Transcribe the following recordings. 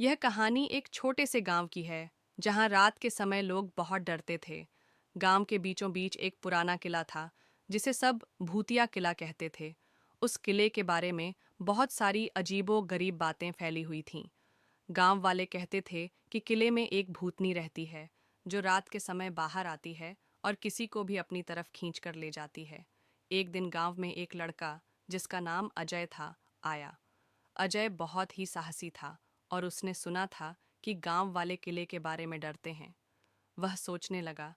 यह कहानी एक छोटे से गांव की है जहां रात के समय लोग बहुत डरते थे। गांव के बीचों बीच एक पुराना किला था जिसे सब भूतिया किला कहते थे। उस किले के बारे में बहुत सारी अजीबो गरीब बातें फैली हुई थीं। गांव वाले कहते थे कि किले में एक भूतनी रहती है जो रात के समय बाहर आती है और किसी को भी अपनी तरफ खींच कर ले जाती है। एक दिन गांव में एक लड़का जिसका नाम अजय था आया। अजय बहुत ही साहसी था और उसने सुना था कि गांव वाले किले के बारे में डरते हैं। वह सोचने लगा,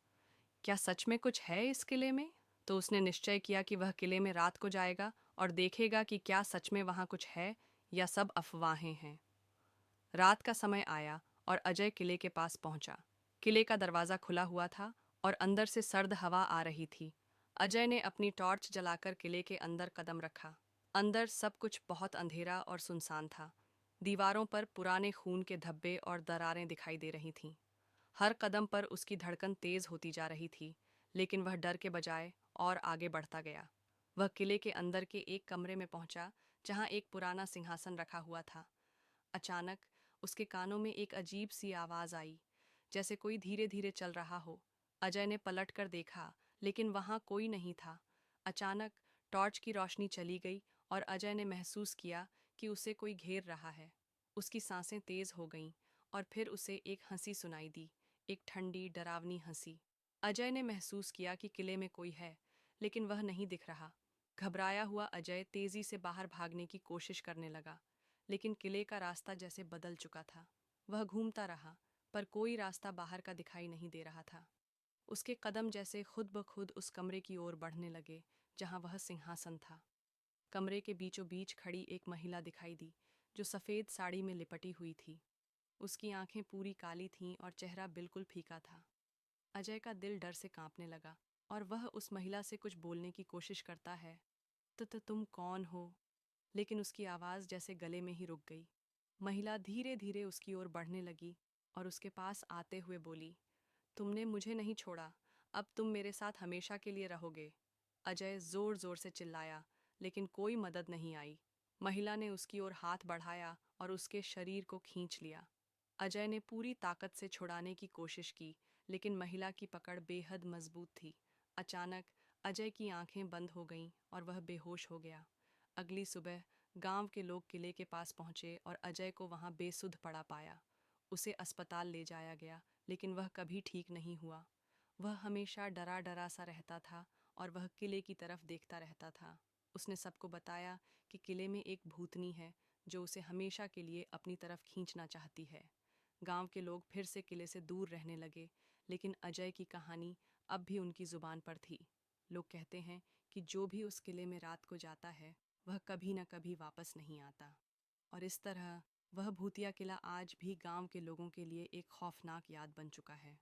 क्या सच में कुछ है इस किले में? तो उसने निश्चय किया कि वह किले में रात को जाएगा और देखेगा कि क्या सच में वहां कुछ है या सब अफवाहें हैं। रात का समय आया और अजय किले के पास पहुंचा। किले का दरवाजा खुला हुआ था और अंदर से सर्द हवा आ रही थी। अजय ने अपनी टॉर्च जलाकर किले के अंदर कदम रखा। अंदर सब कुछ बहुत अंधेरा और सुनसान था। दीवारों पर पुराने खून के धब्बे और दरारें दिखाई दे रही थीं। हर कदम पर उसकी धड़कन तेज होती जा रही थी, लेकिन वह डर के बजाय और आगे बढ़ता गया। वह किले के अंदर के एक कमरे में पहुंचा जहां एक पुराना सिंहासन रखा हुआ था। अचानक उसके कानों में एक अजीब सी आवाज आई, जैसे कोई धीरे धीरे चल रहा हो। अजय ने पलट कर देखा, लेकिन वहां कोई नहीं था। अचानक टॉर्च की रोशनी चली गई और अजय ने महसूस किया कि उसे कोई घेर रहा है। उसकी सांसें तेज हो गईं और फिर उसे एक हंसी सुनाई दी, एक ठंडी डरावनी हंसी। अजय ने महसूस किया कि किले में कोई है, लेकिन वह नहीं दिख रहा। घबराया हुआ अजय तेजी से बाहर भागने की कोशिश करने लगा, लेकिन किले का रास्ता जैसे बदल चुका था। वह घूमता रहा, पर कोई रास्ता बाहर का दिखाई नहीं दे रहा था। उसके कदम जैसे खुद ब खुद उस कमरे की ओर बढ़ने लगे जहां वह सिंहासन था। कमरे के बीचों बीच खड़ी एक महिला दिखाई दी, जो सफ़ेद साड़ी में लिपटी हुई थी। उसकी आंखें पूरी काली थीं और चेहरा बिल्कुल फीका था। अजय का दिल डर से कांपने लगा और वह उस महिला से कुछ बोलने की कोशिश करता है। तो तुम कौन हो? लेकिन उसकी आवाज़ जैसे गले में ही रुक गई। महिला धीरे धीरे उसकी ओर बढ़ने लगी और उसके पास आते हुए बोली, तुमने मुझे नहीं छोड़ा, अब तुम मेरे साथ हमेशा के लिए रहोगे। अजय जोर जोर से चिल्लाया, लेकिन कोई मदद नहीं आई। महिला ने उसकी ओर हाथ बढ़ाया और उसके शरीर को खींच लिया। अजय ने पूरी ताकत से छुड़ाने की कोशिश की, लेकिन महिला की पकड़ बेहद मजबूत थी। अचानक अजय की आंखें बंद हो गईं और वह बेहोश हो गया। अगली सुबह गांव के लोग किले के पास पहुंचे और अजय को वहां बेसुध पड़ा पाया। उसे अस्पताल ले जाया गया, लेकिन वह कभी ठीक नहीं हुआ। वह हमेशा डरा डरा सा रहता था और वह किले की तरफ देखता रहता था। उसने सबको बताया कि किले में एक भूतनी है जो उसे हमेशा के लिए अपनी तरफ खींचना चाहती है। गांव के लोग फिर से किले से दूर रहने लगे, लेकिन अजय की कहानी अब भी उनकी जुबान पर थी। लोग कहते हैं कि जो भी उस किले में रात को जाता है वह कभी न कभी वापस नहीं आता। और इस तरह वह भूतिया किला आज भी गांव के लोगों के लिए एक खौफनाक याद बन चुका है।